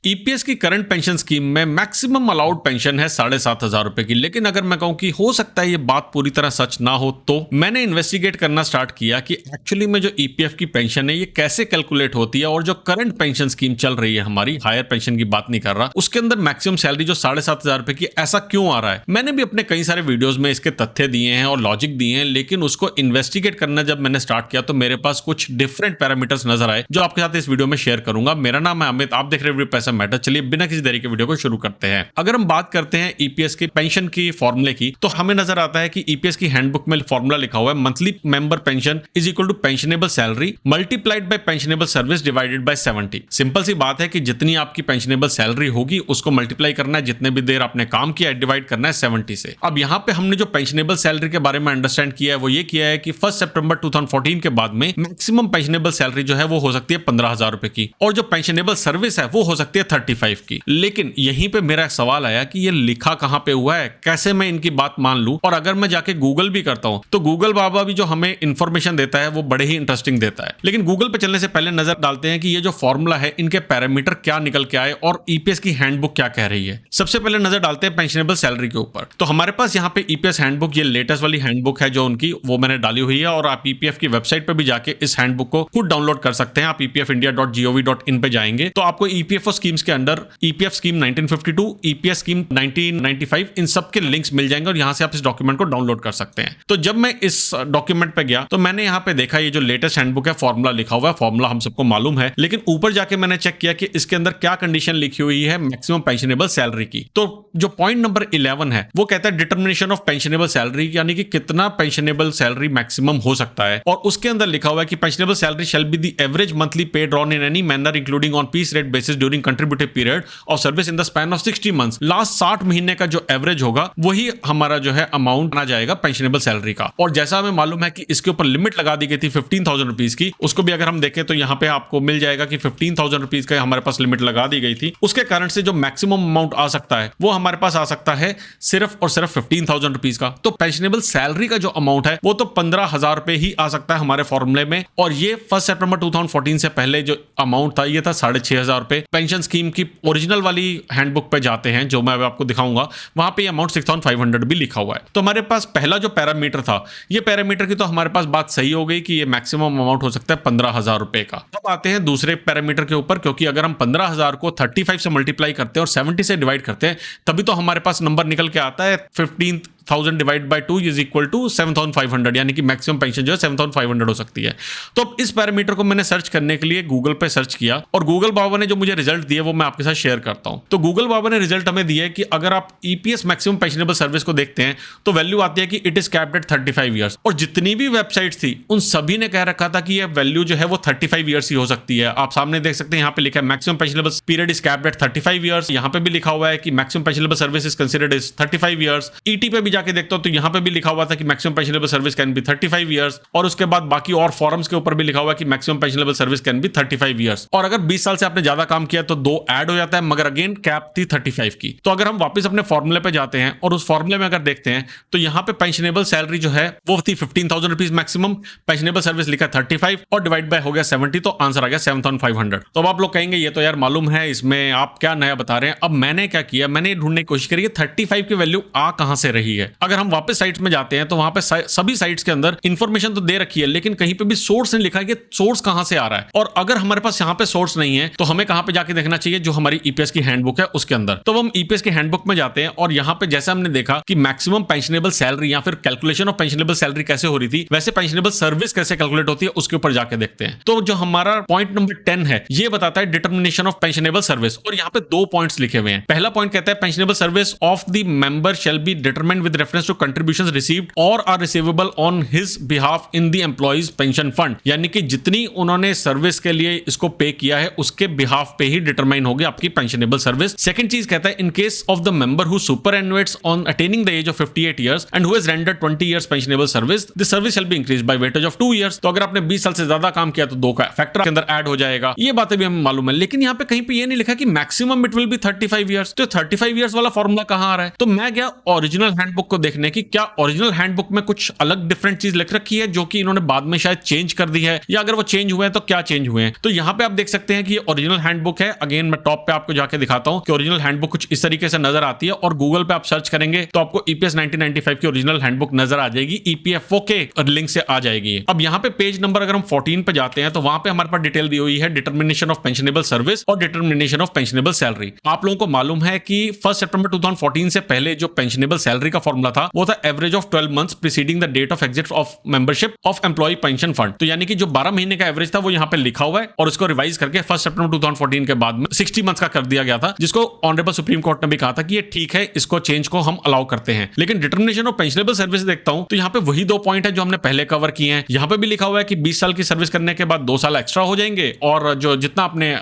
EPS की current pension scheme में maximum allowed pension है 7,500 रुपए की। लेकिन अगर मैं कहूं कि हो सकता है ये बात पूरी तरह सच ना हो, तो मैंने इन्वेस्टिगेट करना स्टार्ट किया कि एक्चुअली में जो ईपीएफ की पेंशन है ये कैसे कैलकुलेट होती है, और जो करंट पेंशन स्कीम चल रही है हमारी, हायर पेंशन की बात नहीं कर रहा, उसके अंदर मैक्सिमम सैलरी जो 7,500 रुपए की, ऐसा क्यों आ रहा है। मैंने भी अपने कई सारे वीडियोज में इसके तथ्य दिए हैं और लॉजिक दिए हैं, लेकिन उसको इन्वेस्टिगेट करना जब मैंने स्टार्ट किया तो मेरे पास कुछ डिफरेंट पैरामीटर्स नजर आए जो आपके साथ इस वीडियो में शेयर करूंगा। मेरा नाम है अमित, आप देख रहे हैं पैसा मैटर। चलिए बिना किसी देरी के वीडियो को शुरू करते हैं। अगर हम बात करते हैं ईपीएस की पेंशन की फॉर्मूले की, तो हमें नजर आता है कि ईपीएस की हैंडबुक में फॉर्मूला लिखा हुआ है, monthly member pension is equal to pensionable salary multiplied by pensionable service divided by 70। Simple सी बात है कि जितनी आपकी पेंशनेबल सैलरी होगी उसको मल्टीप्लाई करना है, जितने भी देर आपने काम किया है डिवाइड करना है 70 से। अब यहाँ पे हमने जो पेंशनेबल सैलरी के बारे में अंडरस्टैंड किया है वो ये किया है कि 1 सितंबर 2014 के बाद में मैक्सिमम पेंशनेबल सैलरी जो है वो हो सकती है 15,000 रुपए की, और जो पेंशनेबल सर्विस है वो हो सकती है 35 की। लेकिन यहीं पे मेरा सवाल आया कि ये लिखा कहां पे हुआ है, कैसे मैं इनकी बात मान लूं। और अगर मैं जाके गूगल भी करता हूं तो गूगल बाबा भी जो हमें इंफॉर्मेशन देता है वो बड़े ही इंटरेस्टिंग देता है। लेकिन गूगल पे चलने से पहले नजर डालते हैं कि ये जो फॉर्मूला है इनके पैरामीटर क्या निकल के आए और ईपीएस की हैंडबुक क्या कह रही है। सबसे पहले नजर डालते हैं पेंशनेबल सैलरी के ऊपर। तो हमारे पास यहाँ पे ईपीएस हैंडबुक, ये लेटेस्ट वाली हैंडबुक है जो उनकी, वो मैंने डाली हुई है, और आप ईपीएफ की वेबसाइट पे भी जाके इस हैंडबुक को खुद डाउनलोड कर सकते हैं। आप epfindia.gov.in पे जाएंगे तो आपको ईपीएफओ स्कीम्स के अंदर ईपीएफ स्कीम 1952, ईपीएस स्कीम 1995, इन सब के लिंक्स मिल जाएंगे और यहां से आप इस डॉक्यूमेंट को डाउनलोड कर सकते हैं। तो जब मैं इस डॉक्यूमेंट पे गया तो मैंने यहां पे देखा ये जो लेटेस्ट हैंडबुक है, फॉर्मूला लिखा हुआ है। फॉर्मूला हम सबको मालूम है, लेकिन ऊपर जाके मैंने चेक किया कि इसके अंदर क्या कंडीशन लिखी हुई है मैक्सिमम पेंशनेबल सैलरी की। तो जो पॉइंट नंबर 11 है वो कहता है डिटर्मिनेशन ऑफ पेंशनेबल सैलरी, यानी कि कितना पेंशनेबल सैलरी मैक्सिमम हो सकता है। और उसके अंदर लिखा हुआ है कि pensionable salary shall be the average monthly pay drawn in any manner including on piece rate basis during contributory period of service in the span of 60 months. Last 60 महीने का जो एवरेज होगा वही हमारा जो है अमाउंट आ जाएगा पेंशनेबल सैलरी का। और जैसा हमें मालूम है कि इसके ऊपर लिमिट लगा दी गई थी 15,000 रुपीज की, उसको भी अगर हम देखें तो यहाँ पे आपको मिल जाएगा कि 15,000 रुपीज का हमारे पास लिमिट लगा दी गई थी। उसके कारण से जो मैक्सिमम अमाउंट आ सकता है वो हमारे पास आ सकता है सिर्फ और सिर्फ 15,000 रुपीज का। तो पेंशनेबल सैलरी का जो अमाउंट है वो तो 15,000 रुपए ही आ सकता है हमारे फॉर्मूले में। और ये 1 सितंबर 2014 से पहले जो अमाउंट था ये था 6,500 रुपए। पेंशन स्कीम की ओरिजिनल वाली हैंडबुक पे जाते हैं जो मैं आपको दिखाऊंगा, वहां पे ये अमाउंट 6,500 भी लिखा हुआ है। तो हमारे पास पहला जो पैरामीटर था, ये पैरामीटर की तो हमारे पास बात सही हो गई कि ये मैक्सिमम अमाउंट हो सकता है 15,000 रुपए का। अब आते हैं दूसरे पैरामीटर के ऊपर, क्योंकि अगर हम 15,000 को 35 से मल्टीप्लाई करते हैं और 70 से डिवाइड करते हैं तभी तो हमारे पास नंबर निकल के आता है 15,000 divide by 2 is equal to 7,500, यानी कि मैक्सिमम पेंशन जो है 7,500 हो सकती है। तो अब इस पैरामीटर को मैंने सर्च करने के लिए गूगल पे सर्च किया और गूगल बाबा ने जो मुझे रिजल्ट दिए वो मैं आपके साथ शेयर करता हूं। तो गूगल बाबा ने रिजल्ट हमें दिया है कि अगर आप ईपीएस मैक्सिमम पेंशनेबल सर्विस को देखते हैं तो वैल्यू आती है कि it is capped at 35 years. और जितनी भी वेबसाइट थी उन सभी ने कह रखा था कि यह वैल्यू जो है वो 35 ईयर्स ही हो सकती है। आप सामने देख सकते हैं, यहाँ पे लिखा है maximum pensionable period is capped at 35 years. यहाँ पे भी लिखा हुआ है कि maximum pensionable service is considered is 35 years. ET पे भी जाके देखता हूं तो यहाँ पे भी लिखा हुआ था कि maximum pensionable service can be 35 years. और उसके बाद बाकी और फॉरम्स के ऊपर भी लिखा हुआ है कि maximum pensionable service can be 35 years. और अगर 20 साल से आपने ज्यादा काम किया तो 2 ऐड हो जाता है, मगर अगेन कैप थी 35 की। तो अगर हम वापस अपने फॉर्मूले पे जाते हैं और उस फॉर्मूले में अगर देखते हैं तो यहाँ पे पेंशनेबल सैलरी जो है वो थी 15,000 रुपीज मैक्सिमम, पेंशनेबल सर्विस लिखा 35 और डिवाइड बाय हो गया 70, तो आंसर आ गया 7,500। तो अब आप लोग कहेंगे ये तो यार मालूम है, इसमें आप क्या नया बता रहे हैं। अब मैंने क्या किया, मैंने ढूंढने की कोशिश करी है 35 की वैल्यू आ कहां से रही है। अगर हम वापस साइट्स में जाते हैं तो वहां पे सभी साइट्स के अंदर इंफॉर्मेशन तो दे रखी है, लेकिन कहीं पे भी सोर्स नहीं लिखा है कि सोर्स कहां से आ रहा है। और अगर हमारे पास यहाँ पे सोर्स नहीं है तो हमें कहां पे जाके देखना चाहिए, जो हमारी ईपीएस की हैंडबुक है उसके अंदर। तो हम ईपीएस की हैंडबुक में जाते हैं और यहाँ पे जैसे हमने देखा कि मैक्सिमम पेंशनेबल सैलरी या फिर कैलकुलेशन ऑफ पेंशनेबल सैलरी कैसे हो रही थी, वैसे पेंशनेबल सर्विस कैसे कैलकुलेट होती है उसके ऊपर जाके देखते हैं। तो जो हमारा पॉइंट नंबर 10 है ये बताता है डिटर्मिनेशन ऑफ पेंशनेबल सर्विस, और यहाँ पे 2 पॉइंट्स लिखे हुए हैं। पहला पॉइंट कहता है pensionable service of the member shall be determined with reference to contributions received or are receivable on his behalf in the employees pension fund, यानी कि जितनी उन्होंने सर्विस के लिए इसको पे किया है उसके बिहाफ पे ही डिटरमाइन होगी आपकी पेंशनेबल सर्विस। सेकंड चीज कहता है in case of the member who superannuates on attaining the age of 58 years and who has rendered 20 years pensionable service, the service shall be increased by weightage of 2 years. तो अगर आपने 20 साल से ज्यादा काम किया तो 2 का फैक्टर के अंदर ऐड हो जाएगा। ये बातें भी हमें मालूम है, लेकिन यहाँ पे कहीं पे ये नहीं लिखा कि maximum it will be 35 years. तो 35 इयर्स वाला फॉर्मूला कहां आ रहा है? तो मैं गया ओरिजिनल हैंडबुक हैंडबुक को देखने की क्या ओरिजिनल हैंडबुक में कुछ अलग डिफरेंट चीज लिख रखी है जो कि इन्होंने बाद में शायद चेंज कर दी है, या अगर वो चेंज हुए हैं तो क्या चेंज हुए हैं। तो यहाँ पे आप देख सकते हैं कि ये ओरिजिनल हैंडबुक है। अगेन मैं टॉप पे आपको जाके दिखाता हूँ कि ओरिजिनल हैंडबुक कुछ इस तरीके से नजर आती है, और गूगल पे आप सर्च करेंगे तो आपको ईपीएस 1995 की ओरिजिनल हैंडबुक नजर आ जाएगी, ईपीएफओ के लिंक से आ जाएगी। अब यहाँ पे पेज नंबर अगर हम 14 पे जाते हैं तो वहां पे हमारे पास डिटेल दी हुई है डिटर्मिनेशन ऑफ पेंशनेबल सर्विस और डिटर्मिनेशन ऑफ पेंशनेबल सैलरी। आप लोगों को मालूम है कि 1 सितंबर 2014 से पहले जो पेंशनेबल सैलरी का फॉर्मूला था वो था average of 12 months preceding the date of exit of membership of employ pension fund. तो यानी कि जो 12 महीने का एवरेज था वो यहाँ पे लिखा हुआ है, और उसको रिवाइज करके 1 सितंबर 2014 के बाद में 60 मंथ्स का कर दिया गया था, जिसको ऑनरेबल सुप्रीम कोर्ट ने भी कहा था कि ये ठीक है, इसको चेंज को हम अलाउ करते हैं। लेकिन डिटर्मिनेशन ऑफ पेंशनेबल सर्विस देखता हूं तो यहाँ पे वही 2 पॉइंट है जो हमने पहले कवर किए हैं। यहाँ पे भी लिखा हुआ है कि 20 साल की सर्विस करने के बाद 2 साल एक्स्ट्रा हो जाएंगे, और जो जितना आपने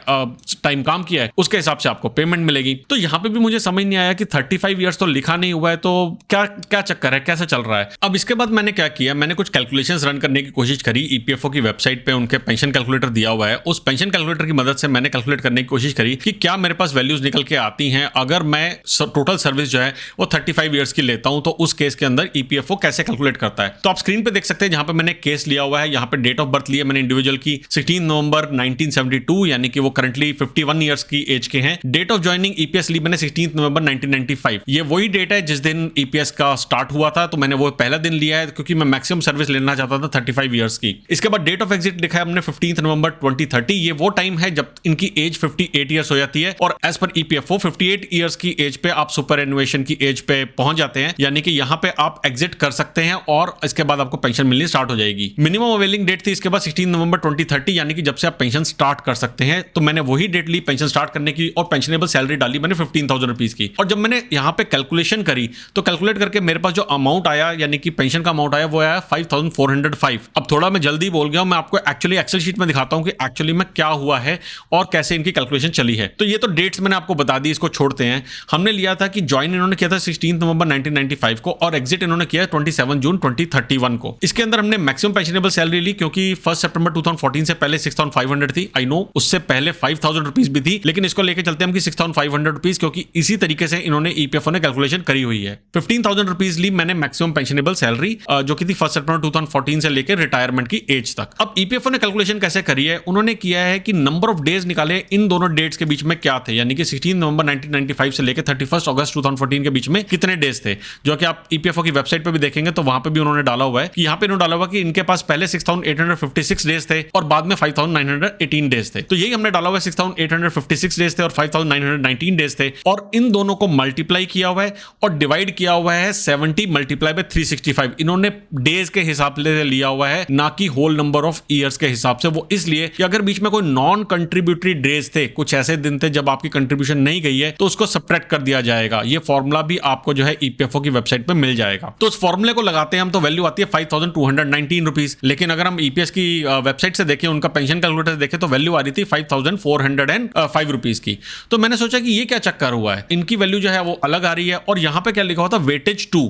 टाइम काम किया है उसके हिसाब से आपको पेमेंट मिलेगी। तो यहाँ पे भी मुझे समझ नहीं आया कि 35 ईयर्स तो लिखा नहीं हुआ है, तो क्या चक्कर है, कैसे चल रहा है। अब इसके बाद मैंने क्या किया, मैंने कुछ कैलकुलेशंस रन करने की कोशिश करी। ईपीएफओ की वेबसाइट पे उनके पेंशन कैलकुलेटर दिया हुआ है, उस पेंशन कैलकुलेटर की मदद से मैंने कैलकुलेट करने की कोशिश करी कि क्या मेरे पास वैल्यूज निकल के आती हैं अगर मैं टोटल सर्विस जो है वो 35 ईयर्स की लेता हूं, तो उस केस के अंदर ईपीएफओ कैसे कैलकुलेट करता है। तो आप स्क्रीन पे देख सकते हैं जहां पे मैंने केस लिया हुआ है, यहाँ पे डेट ऑफ बर्थ लिया मैंने इंडिविजुअल की 16 नवंबर 1972, यानी कि वो करंटली 51 ईयर्स की एज के हैं। डेट ऑफ ज्वाइनिंग ईपीएस ली मैंने 16 नवंबर 1995, ये वही डेट है जिस दिन ईपीएस का स्टार्ट हुआ था, तो मैंने वो पहला दिन लिया है क्योंकि मैं मैक्सिमम सर्विस लेना चाहता था 35 ईयर्स की। इसके बाद डेट ऑफ एग्जिट लिखा है हमने 15 नवंबर 2030, ये वो टाइम है जब इनकी एज 58 ईयर्स हो जाती है, और एज पर ईपीएफओ 58 ईयर्स की एज पे आप सुपर एनुएशन की एज पे पहुंच जाते हैं, यानी कि यहां पे आप एग्जिट कर सकते हैं और इसके बाद आपको पेंशन मिलनी स्टार्ट हो जाएगी। मिनिमम अवेलिंग डेट थी इसके बाद 16 नवंबर 2030, यानी कि जब से आप पेंशन स्टार्ट कर सकते हैं। तो मैंने वही डेट ली पेंशन स्टार्ट करने की, और पेंशनेबल सैलरी डाली मैंने 15,000 रुपीज की। और जब मैंने यहाँ पे कैलकुलेशन करी तो कैलकुलेट करके मेरे पास जो अमाउंट आया, यानी कि पेंशन का अमाउंट आया, वो आया 5,405। अब थोड़ा मैं जल्दी बोल गया हूं, मैं आपको एक्चुअली एक्सेल शीट में दिखाता हूं कि एक्चुअली में क्या हुआ है और कैसे इनकी कैलकुलेशन चली है। तो ये तो डेट्स मैंने आपको बता दी, इसको छोड़ते हैं। हमने लिया था कि ज्वाइन इन्होंने किया था 16 नवंबर 1995 को, और एग्जिट इन्होंने किया 27 जून 2031 को। इसके अंदर हमने मैक्सिमम पेंशनेबल सैलरी ली क्योंकि 1 सितंबर 2014 से पहले 6,500 थी। आई नो उससे पहले 5,000 रुपीज भी थी, लेकिन इसको लेके चलते हैं हम कि 6,500 रुपीज, क्योंकि इसी तरीके से इन्होंने ईपीएफओ ने कैलकुलेशन करी हुई है। 15,000 रुपीज ली मैंने मैक्सिमम पेंशनेबल सैलरी, जो कि थी 1 सितंबर 2014 से लेकर रिटायरमेंट की एज तक। अब ईपीएफओ ने कैलकुलेशन कैसे करी है, उन्होंने किया है कि नंबर ऑफ डेज निकाले इन दोनों डेट्स के बीच में क्या थे, यानी कि 16 नवंबर 1995 से लेकर 31 अगस्त 2014 के बीच में कितने डेज थे, जो कि आप ईपीएफओ की वेबसाइट पे भी देखेंगे तो वहां पे भी उन्होंने डाला हुआ है कि यहाँ पे उन्होंने डाला हुआ कि इनके पास पहले 6,856 डेज थे और बाद में 5,918 डेज थे। तो यही हमने डाला हुआ है, 6,856 डेज थे और 5,919 डेज थे, और इन दोनों को मल्टीप्लाई किया हुआ है और डिवाइड किया हुआ है 70 मल्टीप्लाई बाय 365। इन्होंने डेज के हिसाब से लिया हुआ है, ना कि होल नंबर ऑफ ईयर्स के हिसाब से। वो इसलिए कि अगर बीच में कोई नॉन कंट्रीब्यूटरी डेज थे, कुछ ऐसे दिन थे जब आपकी कंट्रीब्यूशन नहीं गई है, तो उसको सब्ट्रैक्ट कर दिया जाएगा। ये फॉर्मूला भी आपको जो है ईपीएफओ की वेबसाइट पे मिल जाएगा। तो उस फॉर्मूले को लगाते हैं हम तो वैल्यू आती है 5,219 रुपीज। लेकिन अगर हम ईपीएस की वेबसाइट से देखें, उनका पेंशन कैलकुलेटर से देखें, तो वैल्यू आ रही थी 5,405 रुपीज की। तो मैंने सोचा कि ये क्या चक्कर हुआ है, इनकी वैल्यू जो है वो अलग आ रही है, और यहां पे क्या लिखा हुआ था, वेटेज 2।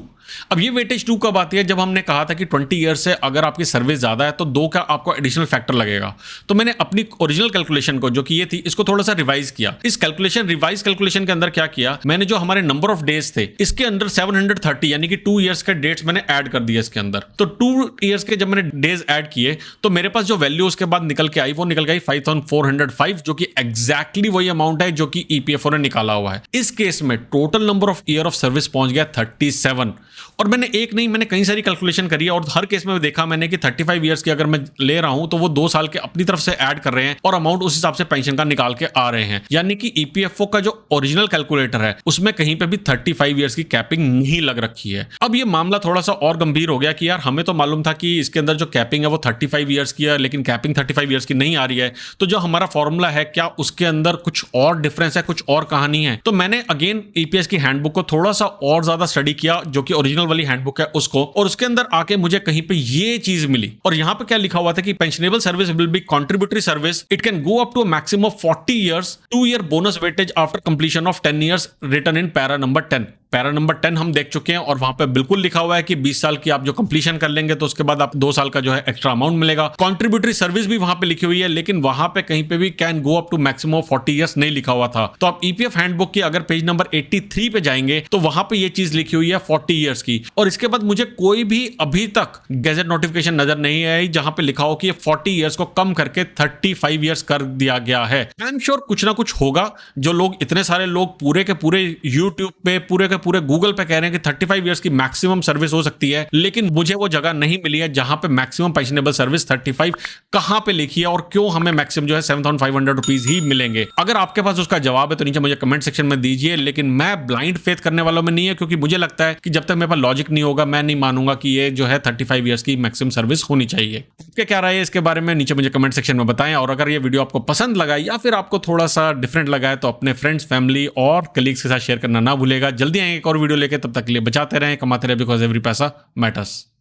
अब ये वेटेज 2 कब आती है, जब हमने कहा था कि 20 ईयर्स से अगर आपकी सर्विस ज्यादा है तो 2 का आपको एडिशनल फैक्टर लगेगा। तो मैंने अपनी ओरिजिनल कैलकुलेशन को, जो कि ये थी, इसको थोड़ा सा रिवाइज किया। इस रिवाइज कैलकुलेशन के अंदर क्या किया, मैंने जो हमारे नंबर ऑफ डेज थे इसके अंदर 730 यानी कि 2 ईयर्स के डेट्स मैंने ऐड कर दिए इसके अंदर। तो 2 ईयर्स के जब मैंने डेज ऐड किए तो मेरे पास जो वैल्यू उसके बाद निकल के आई वो निकल गई 5,405, जो कि एग्जैक्टली वही अमाउंट है जो कि ईपीएफओ ने निकाला हुआ है। इस केस में total number of year of service पहुंच गया 37। और मैंने एक नहीं, मैंने कई सारी कैलकुलेशन करी है, और हर केस में देखा मैंने कि 35 ईयर्स की अगर मैं ले रहा हूं तो वो 2 साल के अपनी तरफ से ऐड कर रहे हैं और अमाउंट उस हिसाब से पेंशन का निकाल के आ रहे हैं। यानी कि ईपीएफओ का जो ओरिजिनल कैलकुलेटर है उसमें कहीं पे भी 35 ईयर्स की कैपिंग नहीं लग रखी है। अब ये मामला थोड़ा सा और गंभीर हो गया कि यार हमें तो मालूम था कि इसके अंदर जो कैपिंग है वो 35 ईयर्स की है, लेकिन कैपिंग 35 ईयर्स की नहीं आ रही है। तो जो हमारा फॉर्मूला है, क्या उसके अंदर कुछ और डिफरेंस है, कुछ और कहानी है? तो मैंने अगेन ईपीएस की हैंडबुक को थोड़ा सा और ज्यादा स्टडी किया, जो कि ओरिजिनल वाली हैंडबुक है उसको, और उसके अंदर आके मुझे कहीं पे ये चीज मिली। और यहां पे क्या लिखा हुआ था कि pensionable service will be contributory service, it can go up to a maximum of 40 years, 2 year bonus weightage after completion of 10 years, written in para number 10। Para number 10 हम देख चुके हैं और वहां पे बिल्कुल लिखा हुआ है कि 20 साल की आप जो कंप्लीशन कर लेंगे तो उसके बाद आप 2 साल का जो है एक्स्ट्रा अमाउंट मिलेगा। कॉन्ट्रीब्यूटरी सर्विस भी वहां पे लिखी हुई है, लेकिन वहां पे कहीं पे भी can go up to maximum 40 years नहीं लिखा हुआ था। तो आप ईपीएफ हैंडबुक की अगर पेज नंबर 83 पे जाएंगे तो वहां पे ये चीज लिखी हुई है 40 इयर्स की, और इसके बाद मुझे कोई भी अभी तक गैजेट नोटिफिकेशन नजर नहीं आई जहां पे लिखा हो कि ये 40 इयर्स को कम करके 35 इयर्स कर दिया गया है। आई एम श्योर कुछ ना कुछ होगा। जो लोग, इतने सारे लोग पूरे के पूरे यूट्यूब पे, पूरे के पूरे गूगल पे कह रहे हैं कि 35 इयर्स की मैक्सिमम सर्विस हो सकती है, लेकिन मुझे वो जगह नहीं मिली है जहां पे मैक्सिमम पेंशनेबल सर्विस 35 कहां पे लिखी है और क्यों हमें मैक्सिमम जो है 7,500 रुपीज ही मिलेंगे। अगर आपके पास उसका जवाब है तो नीचे मुझे कमेंट सेक्शन में दीजिए, लेकिन मैं ब्लाइंड फेथ करने वालों में नहीं है, क्योंकि मुझे लगता है कि जब तक मेरे पास लॉजिक नहीं होगा मैं नहीं मानूंगा कि ये जो है 35 इयर्स की मैक्सिमम सर्विस होनी चाहिए। आपके क्या राय है इसके बारे में नीचे मुझे कमेंट सेक्शन में बताएं, और अगर ये वीडियो आपको पसंद लगा या फिर आपको थोड़ा सा डिफरेंट लगा है तो अपने फ्रेंड्स, फैमिली और कलीग्स के साथ शेयर करना ना भूलेगा। जल्दी आएंगे एक और वीडियो लेके, तब तक के लिए बचाते रहें, कमाते रहें, बिकॉज एवरी पैसा मैटर्स।